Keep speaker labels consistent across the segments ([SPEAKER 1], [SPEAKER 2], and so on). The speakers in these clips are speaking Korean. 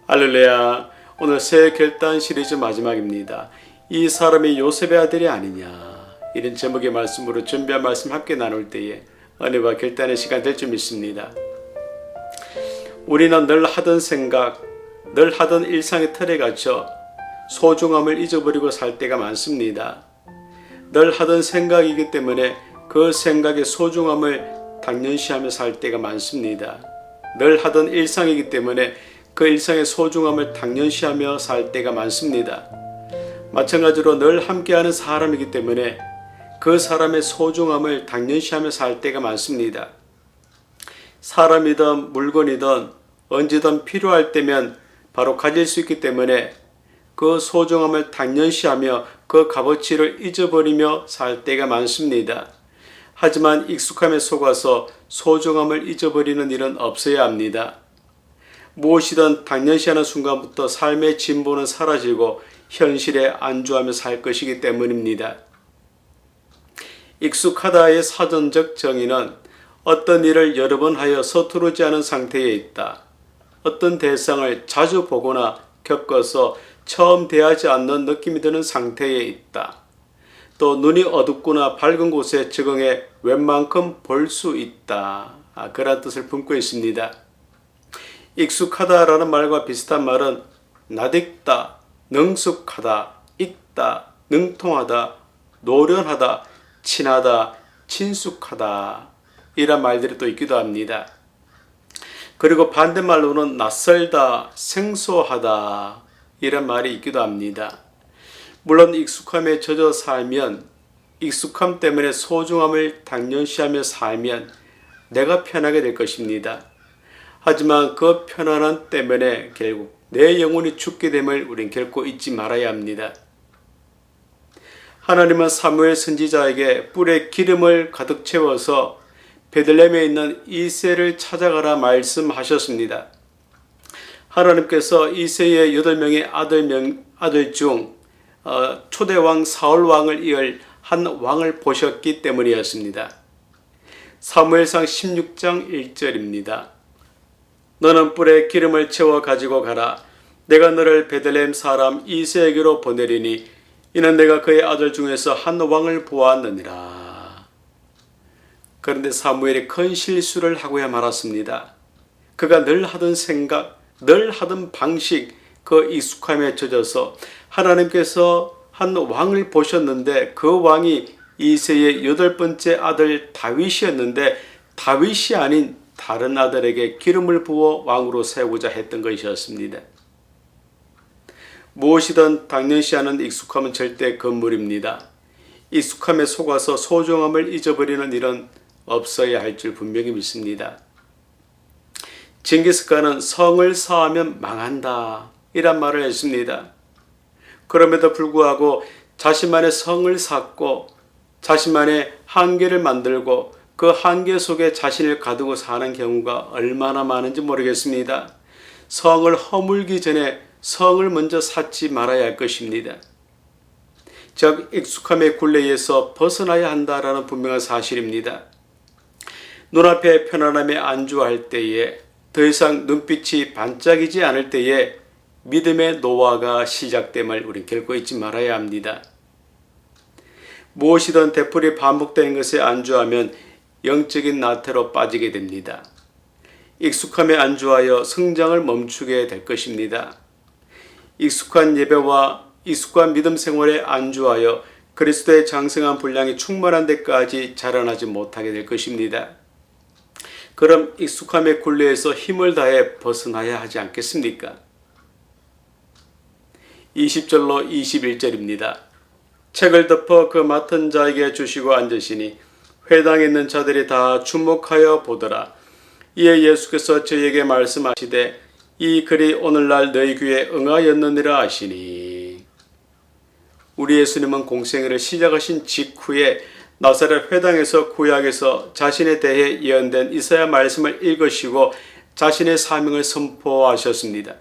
[SPEAKER 1] 할렐루야. 오늘 새 결단 시리즈 마지막입니다. 이 사람이 요셉의 아들이 아니냐, 이런 제목의 말씀으로 준비한 말씀 함께 나눌 때에 은혜와 결단의 시간 될 줄 믿습니다. 우리는 늘 하던 생각, 늘 하던 일상의 틀에 갇혀 소중함을 잊어버리고 살 때가 많습니다. 늘 하던 생각이기 때문에 그 생각의 소중함을 당연시하며 살 때가 많습니다. 늘 하던 일상이기 때문에 그 일상의 소중함을 당연시하며 살 때가 많습니다. 마찬가지로 늘 함께하는 사람이기 때문에 그 사람의 소중함을 당연시하며 살 때가 많습니다. 사람이든 물건이든 언제든 필요할 때면 바로 가질 수 있기 때문에 그 소중함을 당연시하며 그 값어치를 잊어버리며 살 때가 많습니다. 하지만 익숙함에 속아서 소중함을 잊어버리는 일은 없어야 합니다. 무엇이든 당연시하는 순간부터 삶의 진보는 사라지고 현실에 안주하며 살 것이기 때문입니다. 익숙하다의 사전적 정의는 어떤 일을 여러 번 하여 서투르지 않은 상태에 있다. 어떤 대상을 자주 보거나 겪어서 처음 대하지 않는 느낌이 드는 상태에 있다. 또 눈이 어둡거나 밝은 곳에 적응해 웬만큼 볼 수 있다. 그런 뜻을 품고 있습니다. 익숙하다라는 말과 비슷한 말은 낯익다, 능숙하다, 익다, 능통하다, 노련하다, 친하다, 친숙하다, 이런 말들이 또 있기도 합니다. 그리고 반대말로는 낯설다, 생소하다, 이런 말이 있기도 합니다. 물론 익숙함에 젖어 살면, 익숙함 때문에 소중함을 당연시하며 살면 내가 편하게 될 것입니다. 하지만 그 편안함 때문에 결국 내 영혼이 죽게 됨을 우린 결코 잊지 말아야 합니다. 하나님은 사무엘 선지자에게 뿔에 기름을 가득 채워서 베들레헴에 있는 이새를 찾아가라 말씀하셨습니다. 하나님께서 이새의 8명의 아들 중 초대왕 사울왕을 이을 한 왕을 보셨기 때문이었습니다. 사무엘상 16장 1절입니다. 너는 뿔에 기름을 채워 가지고 가라. 내가 너를 베들레헴 사람 이새에게로 보내리니 이는 내가 그의 아들 중에서 한 왕을 보았느니라. 그런데 사무엘이 큰 실수를 하고야 말았습니다. 그가 늘 하던 생각, 늘 하던 방식, 그 익숙함에 젖어서 하나님께서 한 왕을 보셨는데 그 왕이 이새의 8번째 아들 다윗이었는데 다윗이 아닌 다른 아들에게 기름을 부어 왕으로 세우고자 했던 것이었습니다. 무엇이든 당연시하는 익숙함은 절대 금물입니다. 익숙함에 속아서 소중함을 잊어버리는 일은 없어야 할 줄 분명히 믿습니다. 징기스칸은 성을 쌓으면 망한다, 이란 말을 했습니다. 그럼에도 불구하고 자신만의 성을 쌓고 자신만의 한계를 만들고 그 한계 속에 자신을 가두고 사는 경우가 얼마나 많은지 모르겠습니다. 성을 허물기 전에 성을 먼저 쌓지 말아야 할 것입니다. 즉 익숙함의 굴레에서 벗어나야 한다라는 분명한 사실입니다. 눈앞에 편안함에 안주할 때에 더 이상 눈빛이 반짝이지 않을 때에 믿음의 노화가 시작됨을 우리 결코 잊지 말아야 합니다. 무엇이든 되풀이 반복되는 것에 안주하면 영적인 나태로 빠지게 됩니다. 익숙함에 안주하여 성장을 멈추게 될 것입니다. 익숙한 예배와 익숙한 믿음 생활에 안주하여 그리스도의 장성한 분량이 충만한 데까지 자라나지 못하게 될 것입니다. 그럼 익숙함의 굴레에서 힘을 다해 벗어나야 하지 않겠습니까? 20절로 21절입니다. 책을 덮어 그 맡은 자에게 주시고 앉으시니 회당에 있는 자들이 다 주목하여 보더라. 이에 예수께서 저에게 말씀하시되 이 글이 오늘날 너희 귀에 응하였느니라 하시니. 우리 예수님은 공생애를 시작하신 직후에 나사렛 회당에서 구약에서 자신에 대해 예언된 이사야 말씀을 읽으시고 자신의 사명을 선포하셨습니다.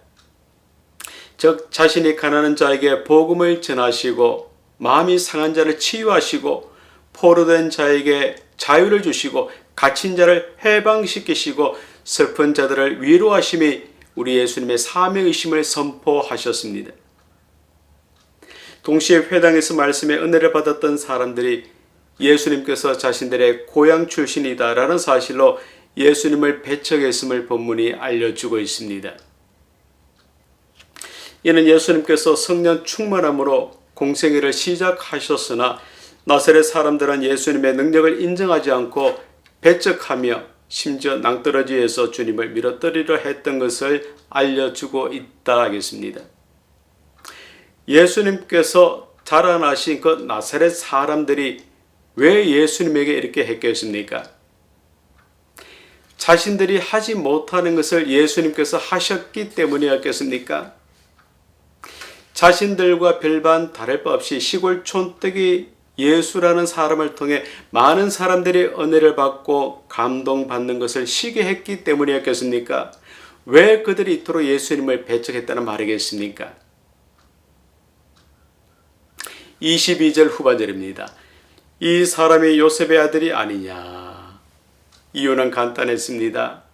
[SPEAKER 1] 즉 자신이 가난한 자에게 복음을 전하시고 마음이 상한 자를 치유하시고 포로된 자에게 자유를 주시고 갇힌 자를 해방시키시고 슬픈 자들을 위로하심이 우리 예수님의 사명의심을 선포하셨습니다. 동시에 회당에서 말씀의 은혜를 받았던 사람들이 예수님께서 자신들의 고향 출신이다라는 사실로 예수님을 배척했음을 본문이 알려주고 있습니다. 이는 예수님께서 성령 충만함으로 공생애를 시작하셨으나 나사렛 사람들은 예수님의 능력을 인정하지 않고 배척하며 심지어 낭떠러지에서 주님을 밀어뜨리려 했던 것을 알려주고 있다 하겠습니다. 예수님께서 자라나신 그 나사렛 사람들이 왜 예수님에게 이렇게 했겠습니까? 자신들이 하지 못하는 것을 예수님께서 하셨기 때문이었겠습니까? 자신들과 별반 다를 바 없이 시골 촌뜨기 예수라는 사람을 통해 많은 사람들이 은혜를 받고 감동받는 것을 시기했기 때문이었겠습니까? 왜 그들이 이토록 예수님을 배척했다는 말이겠습니까? 22절 후반절입니다. 이 사람이 요셉의 아들이 아니냐? 이유는 간단했습니다.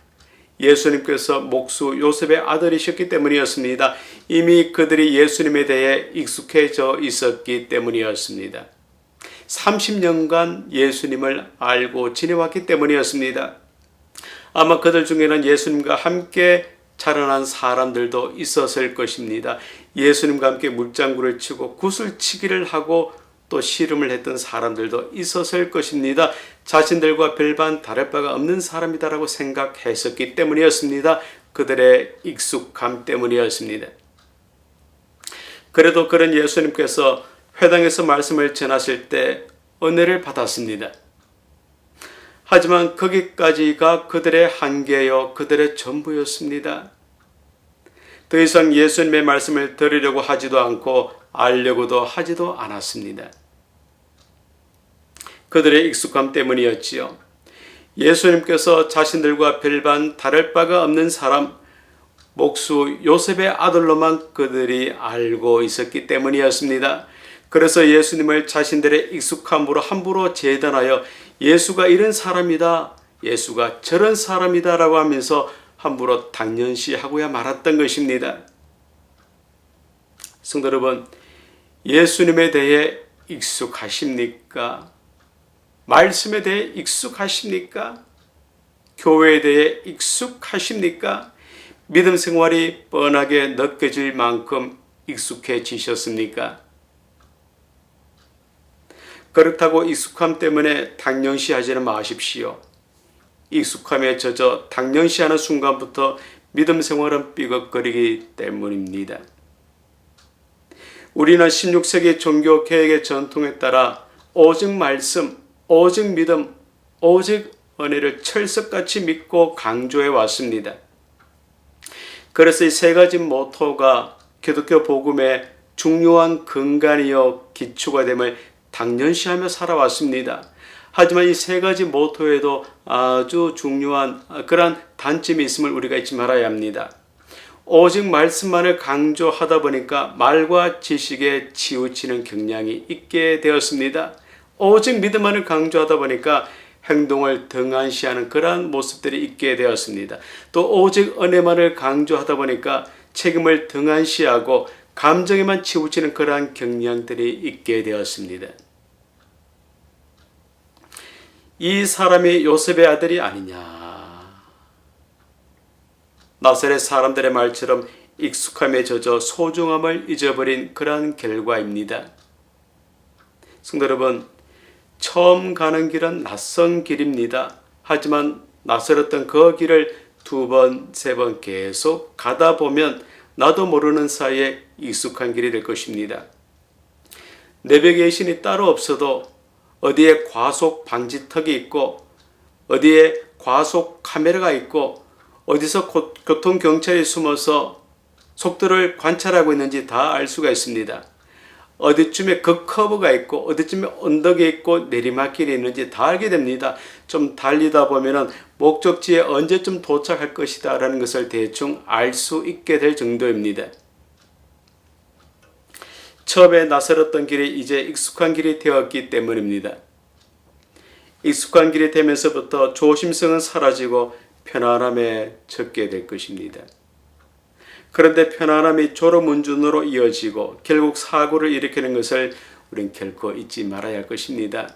[SPEAKER 1] 예수님께서 목수 요셉의 아들이셨기 때문이었습니다. 이미 그들이 예수님에 대해 익숙해져 있었기 때문이었습니다. 30년간 예수님을 알고 지내왔기 때문이었습니다. 아마 그들 중에는 예수님과 함께 자라난 사람들도 있었을 것입니다. 예수님과 함께 물장구를 치고 구슬치기를 하고 또 씨름을 했던 사람들도 있었을 것입니다. 자신들과 별반 다를 바가 없는 사람이다라고 생각했었기 때문이었습니다. 그들의 익숙함 때문이었습니다. 그래도 그런 예수님께서 회당에서 말씀을 전하실 때 은혜를 받았습니다. 하지만 거기까지가 그들의 한계요, 그들의 전부였습니다. 더 이상 예수님의 말씀을 들으려고 하지도 않고 알려고도 하지도 않았습니다. 그들의 익숙함 때문이었지요. 예수님께서 자신들과 별반 다를 바가 없는 사람, 목수 요셉의 아들로만 그들이 알고 있었기 때문이었습니다. 그래서 예수님을 자신들의 익숙함으로 함부로 재단하여 예수가 이런 사람이다, 예수가 저런 사람이다 라고 하면서 함부로 당연시하고야 말았던 것입니다. 성도 여러분, 예수님에 대해 익숙하십니까? 말씀에 대해 익숙하십니까? 교회에 대해 익숙하십니까? 믿음 생활이 뻔하게 느껴질 만큼 익숙해지셨습니까? 그렇다고 익숙함 때문에 당연시하지는 마십시오. 익숙함에 젖어 당연시하는 순간부터 믿음 생활은 삐걱거리기 때문입니다. 우리는 16세기 종교 개혁의 전통에 따라 오직 말씀, 오직 믿음, 오직 은혜를 철석같이 믿고 강조해 왔습니다. 그래서 이 세 가지 모토가 기독교 복음의 중요한 근간이요 기초가 됨을 당연시하며 살아왔습니다. 하지만 이 세 가지 모토에도 아주 중요한 그러한 단점이 있음을 우리가 잊지 말아야 합니다. 오직 말씀만을 강조하다 보니까 말과 지식에 치우치는 경향이 있게 되었습니다. 오직 믿음만을 강조하다 보니까 행동을 등한시하는 그러한 모습들이 있게 되었습니다. 또 오직 은혜만을 강조하다 보니까 책임을 등한시하고 감정에만 치우치는 그러한 경향들이 있게 되었습니다. 이 사람이 요셉의 아들이 아니냐? 나사렛 사람들의 말처럼 익숙함에 젖어 소중함을 잊어버린 그러한 결과입니다. 성도 여러분, 처음 가는 길은 낯선 길입니다. 하지만 낯설었던 그 길을 두 번, 세 번 계속 가다 보면 나도 모르는 사이에 익숙한 길이 될 것입니다. 내비게이션이 따로 없어도 어디에 과속 방지턱이 있고 어디에 과속 카메라가 있고 어디서 교통경찰이 숨어서 속도를 관찰하고 있는지 다 알 수가 있습니다. 어디쯤에 급커브가 있고 어디쯤에 언덕이 있고 내리막길이 있는지 다 알게 됩니다. 좀 달리다 보면은 목적지에 언제쯤 도착할 것이다 라는 것을 대충 알 수 있게 될 정도입니다. 처음에 낯설었던 길이 이제 익숙한 길이 되었기 때문입니다. 익숙한 길이 되면서부터 조심성은 사라지고 편안함에 젖게 될 것입니다. 그런데 편안함이 졸음운전으로 이어지고 결국 사고를 일으키는 것을 우린 결코 잊지 말아야 할 것입니다.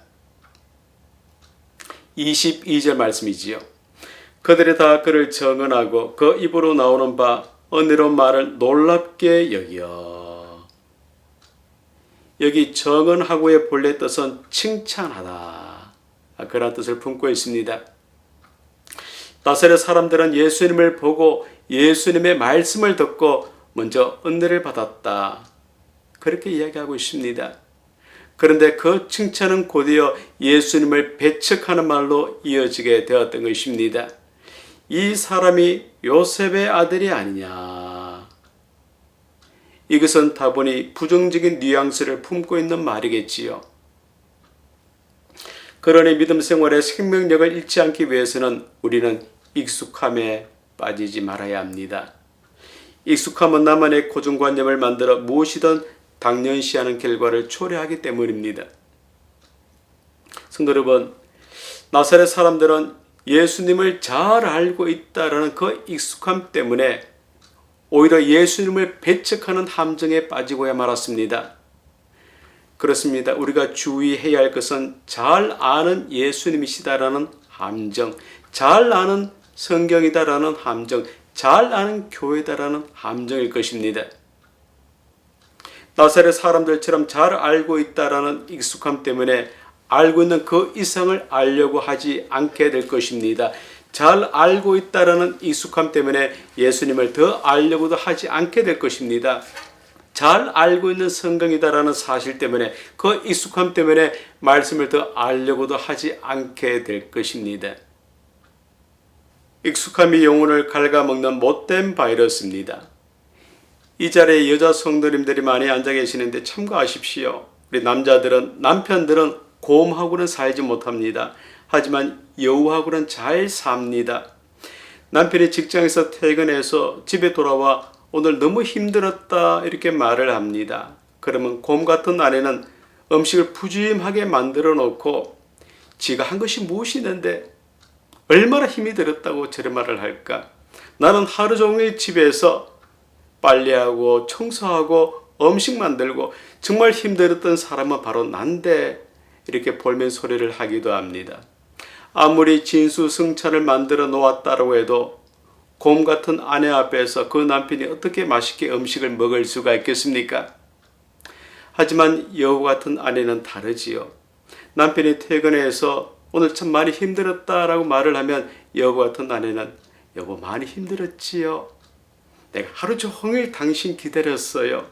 [SPEAKER 1] 22절 말씀이지요. 그들이 다 그를 정언하고 그 입으로 나오는 바 은혜로운 말을 놀랍게 여겨. 여기 정언하고의 본래 뜻은 칭찬하다, 그런 뜻을 품고 있습니다. 나사렛 사람들은 예수님을 보고 예수님의 말씀을 듣고 먼저 은혜를 받았다, 그렇게 이야기하고 있습니다. 그런데 그 칭찬은 곧이어 예수님을 배척하는 말로 이어지게 되었던 것입니다. 이 사람이 요셉의 아들이 아니냐. 이것은 다분히 부정적인 뉘앙스를 품고 있는 말이겠지요. 그러니 믿음 생활의 생명력을 잃지 않기 위해서는 우리는 익숙함에 빠지지 말아야 합니다. 익숙함은 나만의 고정관념을 만들어 무엇이든 당연시하는 결과를 초래하기 때문입니다. 성도 여러분, 나사렛 사람들은 예수님을 잘 알고 있다라는 그 익숙함 때문에 오히려 예수님을 배척하는 함정에 빠지고야 말았습니다. 그렇습니다. 우리가 주의해야 할 것은 잘 아는 예수님이시다라는 함정, 잘 아는 성경이다라는 함정, 잘 아는 교회다라는 함정일 것입니다. 나사렛 사람들처럼 잘 알고 있다라는 익숙함 때문에 알고 있는 그 이상을 알려고 하지 않게 될 것입니다. 잘 알고 있다라는 익숙함 때문에 예수님을 더 알려고도 하지 않게 될 것입니다. 잘 알고 있는 성경이다라는 사실 때문에 그 익숙함 때문에 말씀을 더 알려고도 하지 않게 될 것입니다. 익숙함이 영혼을 갉아먹는 못된 바이러스입니다. 이 자리에 여자 성도님들이 많이 앉아 계시는데 참고하십시오. 우리 남편들은 곰하고는 살지 못합니다. 하지만 여우하고는 잘 삽니다. 남편이 직장에서 퇴근해서 집에 돌아와 오늘 너무 힘들었다 이렇게 말을 합니다. 그러면 곰 같은 아내는 음식을 푸짐하게 만들어 놓고 지가 한 것이 무엇이 있는데 얼마나 힘이 들었다고 저런 말을 할까? 나는 하루 종일 집에서 빨래하고 청소하고 음식 만들고 정말 힘들었던 사람은 바로 난데, 이렇게 볼멘 소리를 하기도 합니다. 아무리 진수성찬을 만들어 놓았다고 해도 곰 같은 아내 앞에서 그 남편이 어떻게 맛있게 음식을 먹을 수가 있겠습니까? 하지만 여우 같은 아내는 다르지요. 남편이 퇴근해서 오늘 참 많이 힘들었다라고 말을 하면 여우 같은 아내는 여보 많이 힘들었지요. 내가 하루 종일 당신 기다렸어요.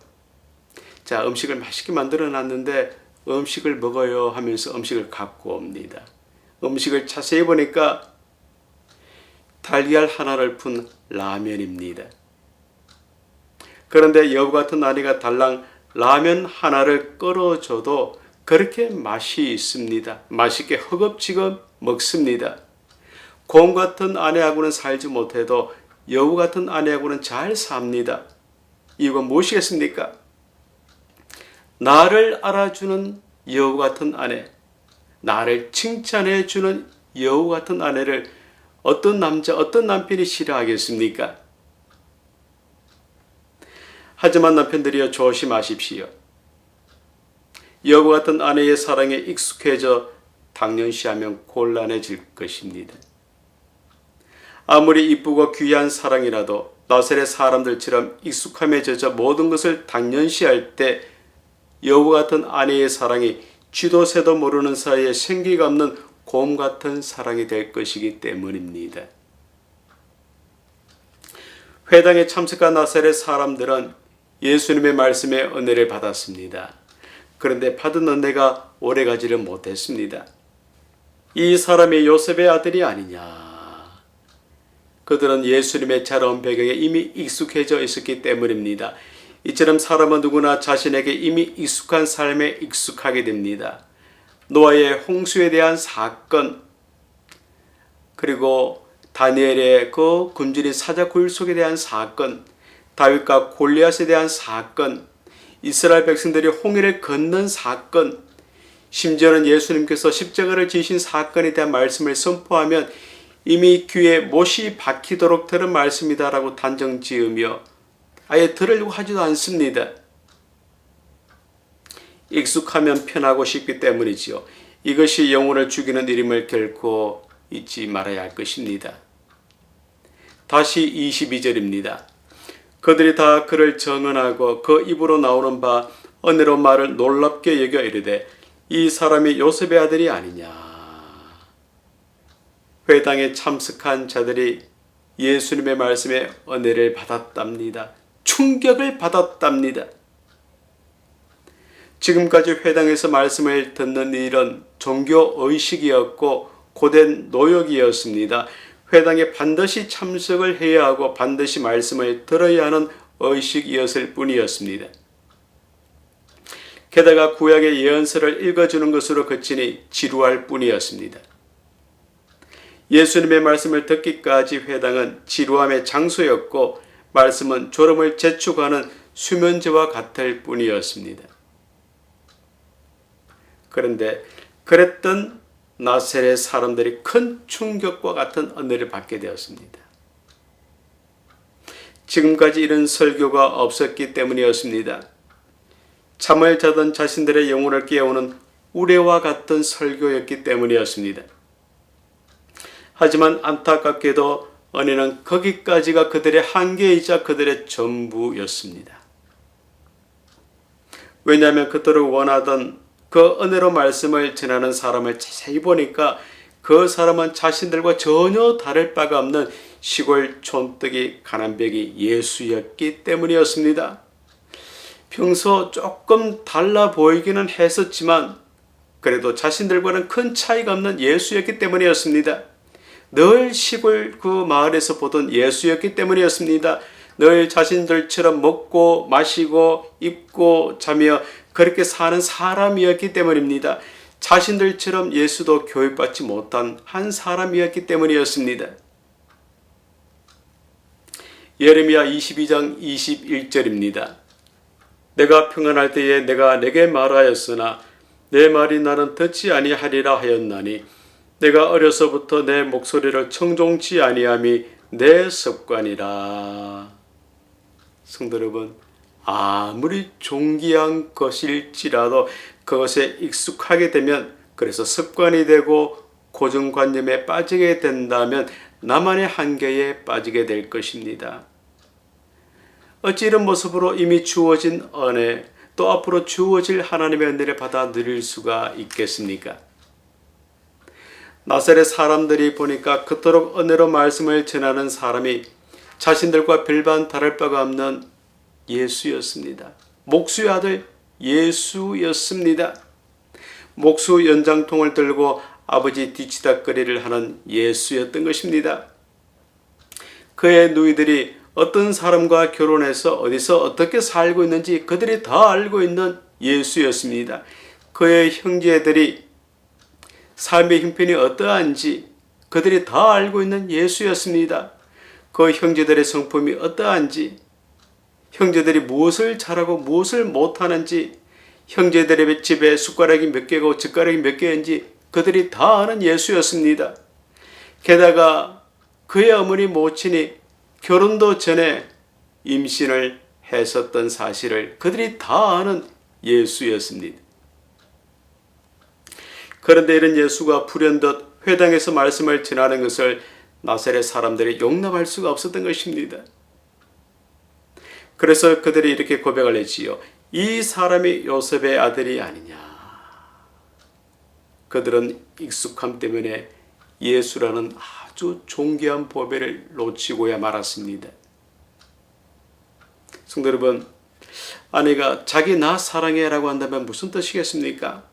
[SPEAKER 1] 자, 음식을 맛있게 만들어 놨는데 음식을 먹어요 하면서 음식을 갖고 옵니다. 음식을 자세히 보니까 달걀 하나를 푼 라면입니다. 그런데 여우 같은 아내가 달랑 라면 하나를 끓여줘도 그렇게 맛이 있습니다. 맛있게 허겁지겁 먹습니다. 곰 같은 아내하고는 살지 못해도 여우 같은 아내하고는 잘 삽니다. 이유가 무엇이겠습니까? 나를 알아주는 여우 같은 아내, 나를 칭찬해주는 여우 같은 아내를 어떤 남자, 어떤 남편이 싫어하겠습니까? 하지만 남편들이여 조심하십시오. 여우 같은 아내의 사랑에 익숙해져 당연시하면 곤란해질 것입니다. 아무리 이쁘고 귀한 사랑이라도 나사렛 사람들처럼 익숙함에 젖어 모든 것을 당연시할 때 여우 같은 아내의 사랑이 쥐도 새도 모르는 사이에 생기가 없는 곰 같은 사랑이 될 것이기 때문입니다. 회당에 참석한 나사렛 사람들은 예수님의 말씀에 은혜를 받았습니다. 그런데 받은 은혜가 오래가지를 못했습니다. 이 사람이 요셉의 아들이 아니냐. 그들은 예수님의 자라온 배경에 이미 익숙해져 있었기 때문입니다. 이처럼 사람은 누구나 자신에게 이미 익숙한 삶에 익숙하게 됩니다. 노아의 홍수에 대한 사건, 그리고 다니엘의 그 굶주린 사자 굴속에 대한 사건, 다윗과 골리앗에 대한 사건, 이스라엘 백성들이 홍해를 건넌 사건, 심지어는 예수님께서 십자가를 지신 사건에 대한 말씀을 선포하면 이미 귀에 못이 박히도록 들은 말씀이다라고 단정 지으며 아예 들으려고 하지도 않습니다. 익숙하면 편하고 쉽기 때문이지요. 이것이 영혼을 죽이는 일임을 결코 잊지 말아야 할 것입니다. 다시 22절입니다. 그들이 다 그를 정언하고 그 입으로 나오는 바 은혜로운 말을 놀랍게 여겨 이르되 이 사람이 요셉의 아들이 아니냐. 회당에 참석한 자들이 예수님의 말씀에 은혜를 받았답니다. 충격을 받았답니다. 지금까지 회당에서 말씀을 듣는 일은 종교의식이었고 고된 노역이었습니다. 회당에 반드시 참석을 해야 하고 반드시 말씀을 들어야 하는 의식이었을 뿐이었습니다. 게다가 구약의 예언서를 읽어주는 것으로 그치니 지루할 뿐이었습니다. 예수님의 말씀을 듣기까지 회당은 지루함의 장소였고 말씀은 졸음을 재촉하는 수면제와 같을 뿐이었습니다. 그런데 그랬던 나세렛 사람들이 큰 충격과 같은 은혜를 받게 되었습니다. 지금까지 이런 설교가 없었기 때문이었습니다. 잠을 자던 자신들의 영혼을 깨우는 우레와 같은 설교였기 때문이었습니다. 하지만 안타깝게도 은혜는 거기까지가 그들의 한계이자 그들의 전부였습니다. 왜냐하면 그토록 원하던 그 은혜로 말씀을 전하는 사람을 자세히 보니까 그 사람은 자신들과 전혀 다를 바가 없는 시골 촌뜨기 가난뱅이 예수였기 때문이었습니다. 평소 조금 달라 보이기는 했었지만 그래도 자신들과는 큰 차이가 없는 예수였기 때문이었습니다. 늘 시골 그 마을에서 보던 예수였기 때문이었습니다. 늘 자신들처럼 먹고 마시고 입고 자며 그렇게 사는 사람이었기 때문입니다. 자신들처럼 예수도 교육받지 못한 한 사람이었기 때문이었습니다. 예레미야 22장 21절입니다. 내가 평안할 때에 내가 내게 말하였으나 내 말이 나는 듣지 아니하리라 하였나니 내가 어려서부터 내 목소리를 청종치 아니함이 내 습관이라. 성도 여러분, 아무리 존귀한 것일지라도 그것에 익숙하게 되면 그래서 습관이 되고 고정관념에 빠지게 된다면 나만의 한계에 빠지게 될 것입니다. 어찌 이런 모습으로 이미 주어진 은혜 또 앞으로 주어질 하나님의 은혜를 받아 누릴 수가 있겠습니까? 나사렛 사람들이 보니까 그토록 은혜로 말씀을 전하는 사람이 자신들과 별반 다를 바가 없는 예수였습니다. 목수의 아들 예수였습니다. 목수 연장통을 들고 아버지 뒤치다거리를 하는 예수였던 것입니다. 그의 누이들이 어떤 사람과 결혼해서 어디서 어떻게 살고 있는지 그들이 다 알고 있는 예수였습니다. 그의 형제들이 삶의 형편이 어떠한지 그들이 다 알고 있는 예수였습니다. 그 형제들의 성품이 어떠한지, 형제들이 무엇을 잘하고 무엇을 못하는지, 형제들의 집에 숟가락이 몇 개고 젓가락이 몇 개인지 그들이 다 아는 예수였습니다. 게다가 그의 어머니 모친이 결혼도 전에 임신을 했었던 사실을 그들이 다 아는 예수였습니다. 그런데 이런 예수가 불현듯 회당에서 말씀을 전하는 것을 나사렛 사람들이 용납할 수가 없었던 것입니다. 그래서 그들이 이렇게 고백을 했지요. 이 사람이 요셉의 아들이 아니냐. 그들은 익숙함 때문에 예수라는 아주 존귀한 보배를 놓치고야 말았습니다. 성도 여러분, 아내가 자기 나 사랑해라고 한다면 무슨 뜻이겠습니까?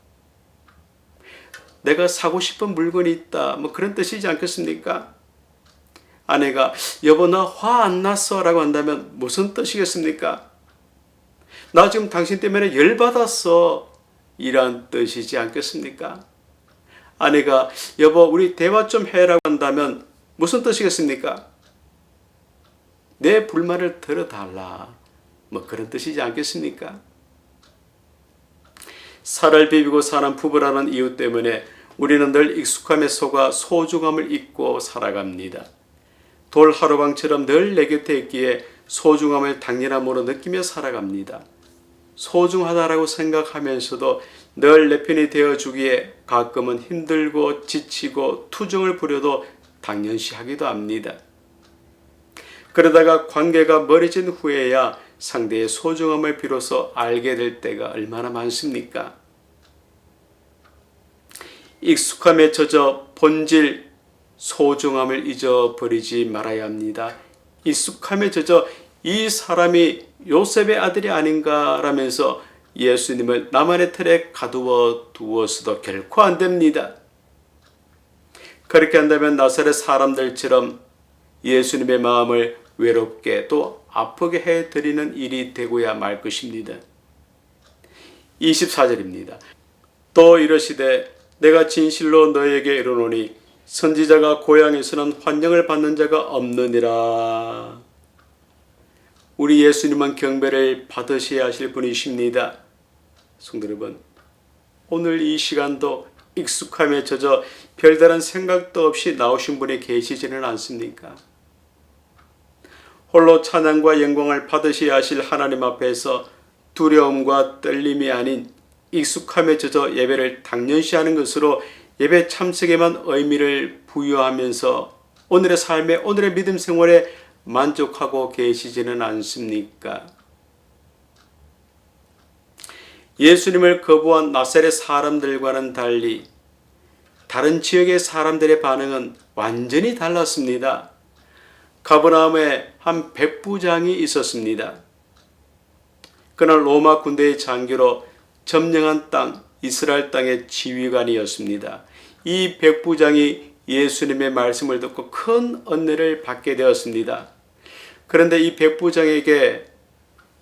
[SPEAKER 1] 내가 사고 싶은 물건이 있다, 뭐 그런 뜻이지 않겠습니까? 아내가 여보 나 화 안 났어 라고 한다면 무슨 뜻이겠습니까? 나 지금 당신 때문에 열받았어 이란 뜻이지 않겠습니까? 아내가 여보 우리 대화 좀 해라고 한다면 무슨 뜻이겠습니까? 내 불만을 들어달라 뭐 그런 뜻이지 않겠습니까? 살을 비비고 사는 부부라는 이유 때문에 우리는 늘 익숙함에 속아 소중함을 잊고 살아갑니다. 돌 하루방처럼 늘 내 곁에 있기에 소중함을 당연함으로 느끼며 살아갑니다. 소중하다라고 생각하면서도 늘 내 편이 되어주기에 가끔은 힘들고 지치고 투정을 부려도 당연시하기도 합니다. 그러다가 관계가 멀어진 후에야 상대의 소중함을 비로소 알게 될 때가 얼마나 많습니까? 익숙함에 젖어 본질, 소중함을 잊어버리지 말아야 합니다. 익숙함에 젖어 이 사람이 요셉의 아들이 아닌가라면서 예수님을 나만의 틀에 가두어 두어서도 결코 안 됩니다. 그렇게 한다면 나사렛 사람들처럼 예수님의 마음을 외롭게 또 아프게 해드리는 일이 되고야 말 것입니다. 24절입니다. 또 이르시되 내가 진실로 너에게 이르노니 선지자가 고향에서는 환영을 받는 자가 없느니라. 우리 예수님은 경배를 받으셔야 하실 분이십니다. 성도 여러분, 오늘 이 시간도 익숙함에 젖어 별다른 생각도 없이 나오신 분이 계시지는 않습니까? 홀로 찬양과 영광을 받으셔야 하실 하나님 앞에서 두려움과 떨림이 아닌 익숙함에 젖어 예배를 당연시하는 것으로 예배 참석에만 의미를 부여하면서 오늘의 삶에 오늘의 믿음 생활에 만족하고 계시지는 않습니까? 예수님을 거부한 나사렛 사람들과는 달리 다른 지역의 사람들의 반응은 완전히 달랐습니다. 가버나움에 한 백부장이 있었습니다. 그는 로마 군대의 장교로 점령한 땅 이스라엘 땅의 지휘관이었습니다. 이 백부장이 예수님의 말씀을 듣고 큰 은혜를 받게 되었습니다. 그런데 이 백부장에게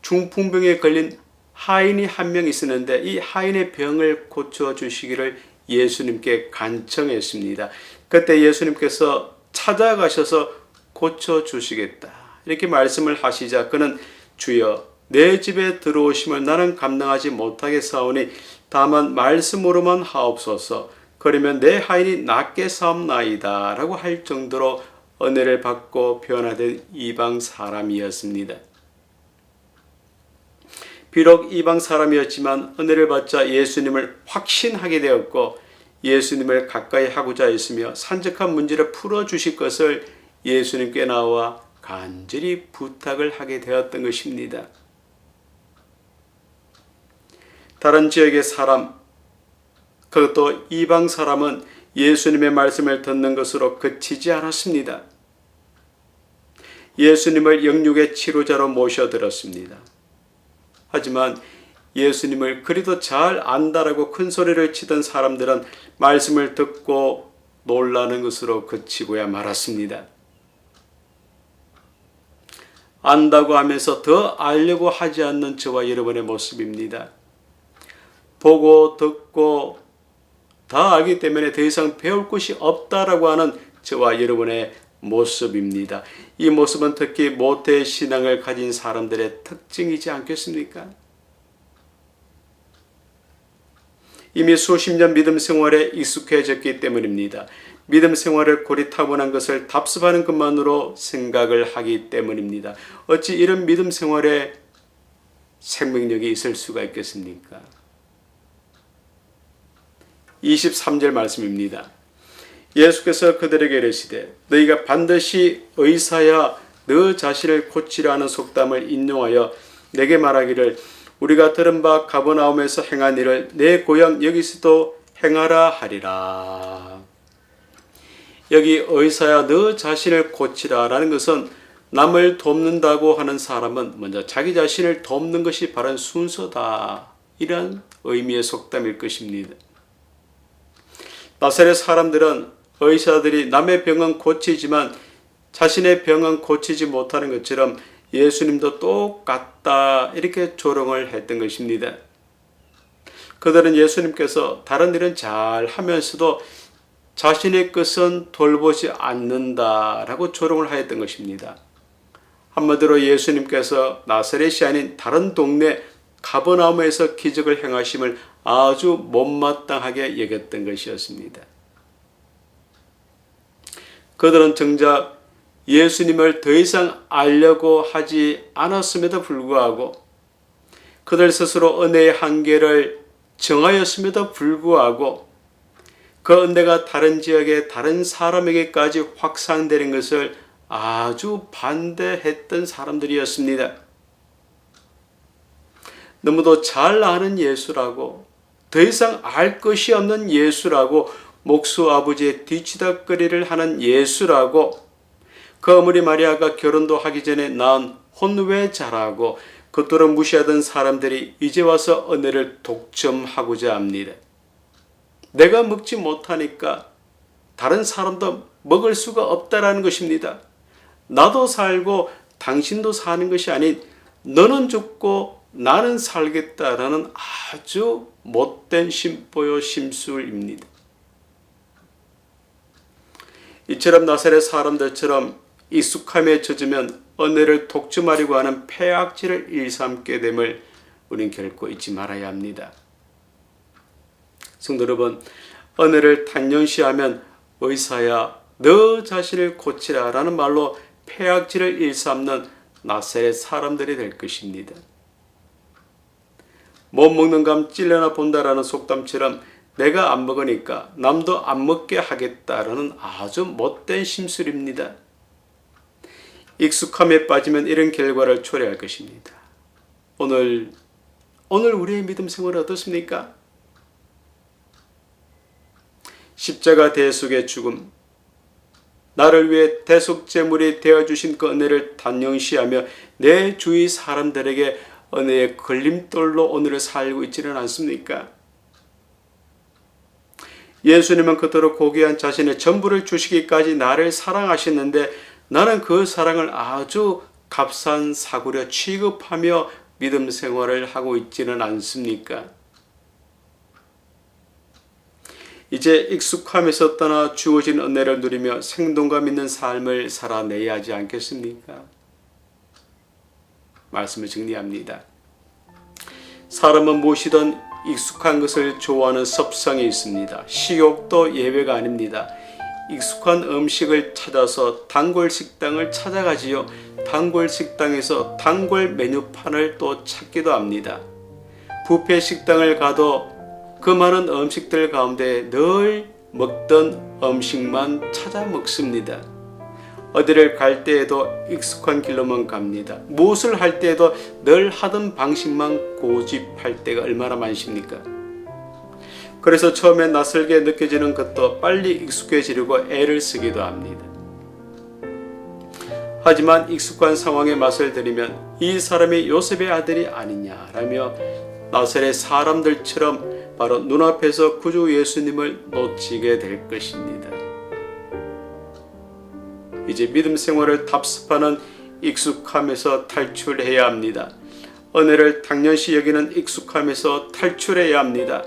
[SPEAKER 1] 중풍병에 걸린 하인이 한 명 있었는데 이 하인의 병을 고쳐주시기를 예수님께 간청했습니다. 그때 예수님께서 찾아가셔서 고쳐주시겠다 이렇게 말씀을 하시자 그는 주여 내 집에 들어오심을 나는 감당하지 못하겠사오니 다만 말씀으로만 하옵소서. 그러면 내 하인이 낫게 사옵나이다 라고 할 정도로 은혜를 받고 변화된 이방 사람이었습니다. 비록 이방 사람이었지만 은혜를 받자 예수님을 확신하게 되었고 예수님을 가까이 하고자 했으며 산적한 문제를 풀어주실 것을 예수님께 나와 간절히 부탁을 하게 되었던 것입니다. 다른 지역의 사람, 그것도 이방 사람은 예수님의 말씀을 듣는 것으로 그치지 않았습니다. 예수님을 영육의 치료자로 모셔들었습니다. 하지만 예수님을 그리도 잘 안다라고 큰 소리를 치던 사람들은 말씀을 듣고 놀라는 것으로 그치고야 말았습니다. 안다고 하면서 더 알려고 하지 않는 저와 여러분의 모습입니다. 보고 듣고 다 알기 때문에 더 이상 배울 것이 없다라고 하는 저와 여러분의 모습입니다. 이 모습은 특히 모태 신앙을 가진 사람들의 특징이지 않겠습니까? 이미 수십 년 믿음 생활에 익숙해졌기 때문입니다. 믿음 생활을 고리타분한 것을 답습하는 것만으로 생각을 하기 때문입니다. 어찌 이런 믿음 생활에 생명력이 있을 수가 있겠습니까? 23절 말씀입니다. 예수께서 그들에게 이르시되 너희가 반드시 의사야 너 자신을 고치라 하는 속담을 인용하여 내게 말하기를 우리가 들은 바 가버나움에서 행한 일을 내 고향 여기서도 행하라 하리라. 여기 의사야 너 자신을 고치라 라는 것은 남을 돕는다고 하는 사람은 먼저 자기 자신을 돕는 것이 바른 순서다, 이런 의미의 속담일 것입니다. 나사렛 사람들은 의사들이 남의 병은 고치지만 자신의 병은 고치지 못하는 것처럼 예수님도 똑같다 이렇게 조롱을 했던 것입니다. 그들은 예수님께서 다른 일은 잘 하면서도 자신의 것은 돌보지 않는다라고 조롱을 하였던 것입니다. 한마디로 예수님께서 나사렛이 아닌 다른 동네 가버나움에서 기적을 행하심을 아주 못마땅하게 여겼던 것이었습니다. 그들은 정작 예수님을 더 이상 알려고 하지 않았음에도 불구하고 그들 스스로 은혜의 한계를 정하였음에도 불구하고 그 은혜가 다른 지역의 다른 사람에게까지 확산되는 것을 아주 반대했던 사람들이었습니다. 너무도 잘 아는 예수라고, 더 이상 알 것이 없는 예수라고, 목수 아버지의 뒤치다거리를 하는 예수라고, 그 어머니 마리아가 결혼도 하기 전에 낳은 혼외자라고 그토록 무시하던 사람들이 이제 와서 은혜를 독점하고자 합니다. 내가 먹지 못하니까 다른 사람도 먹을 수가 없다라는 것입니다. 나도 살고 당신도 사는 것이 아닌 너는 죽고 나는 살겠다라는 아주 못된 심보요 심술입니다. 이처럼 나사렛 사람들처럼 익숙함에 젖으면 은혜를 독점하려고 하는 폐악질을 일삼게 됨을 우린 결코 잊지 말아야 합니다. 성도 여러분, 은혜를 당연시하면 의사야 너 자신을 고치라 라는 말로 폐악질을 일삼는 나사렛 사람들이 될 것입니다. 못 먹는 감 찔려나 본다라는 속담처럼 내가 안 먹으니까 남도 안 먹게 하겠다라는 아주 못된 심술입니다. 익숙함에 빠지면 이런 결과를 초래할 것입니다. 오늘 우리의 믿음 생활은 어떻습니까? 십자가 대속의 죽음, 나를 위해 대속제물이 되어주신 그 은혜를 단연시하며 내 주위 사람들에게 은혜의 걸림돌로 오늘을 살고 있지는 않습니까? 예수님은 그토록 고귀한 자신의 전부를 주시기까지 나를 사랑하셨는데 나는 그 사랑을 아주 값싼 사고려 취급하며 믿음 생활을 하고 있지는 않습니까? 이제 익숙함에서 떠나 주어진 은혜를 누리며 생동감 있는 삶을 살아내야 하지 않겠습니까? 말씀을 정리합니다. 사람은 무엇이든 익숙한 것을 좋아하는 습성이 있습니다. 식욕도 예외가 아닙니다. 익숙한 음식을 찾아서 단골 식당을 찾아가지요. 단골 식당에서 단골 메뉴판을 또 찾기도 합니다. 뷔페 식당을 가도 그 많은 음식들 가운데 늘 먹던 음식만 찾아 먹습니다. 어디를 갈 때에도 익숙한 길로만 갑니다. 무엇을 할 때에도 늘 하던 방식만 고집할 때가 얼마나 많습니까? 그래서 처음에 낯설게 느껴지는 것도 빨리 익숙해지려고 애를 쓰기도 합니다. 하지만 익숙한 상황에 맛을 들이면 이 사람이 요셉의 아들이 아니냐라며 나사렛 사람들처럼 바로 눈앞에서 구주 예수님을 놓치게 될 것입니다. 이제 믿음 생활을 답습하는 익숙함에서 탈출해야 합니다. 은혜를 당연시 여기는 익숙함에서 탈출해야 합니다.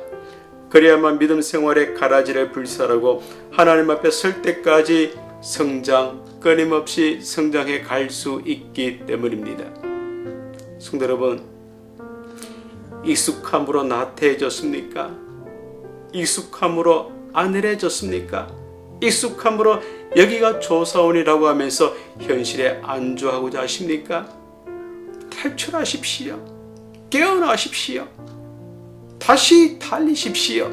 [SPEAKER 1] 그래야만 믿음 생활의 가라지를 불살하고 하나님 앞에 설 때까지 끊임없이 성장해 갈 수 있기 때문입니다. 성도 여러분, 익숙함으로 나태해졌습니까? 익숙함으로 안일해졌습니까? 익숙함으로 여기가 조사원이라고 하면서 현실에 안주하고자 하십니까? 탈출하십시오. 깨어나십시오. 다시 달리십시오.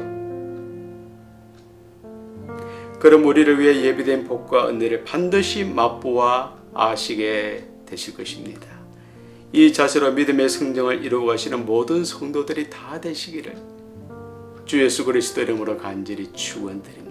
[SPEAKER 1] 그럼 우리를 위해 예비된 복과 은혜를 반드시 맛보아 아시게 되실 것입니다. 이 자세로 믿음의 성장을 이루어 가시는 모든 성도들이 다 되시기를 주 예수 그리스도 이름으로 간절히 축원드립니다.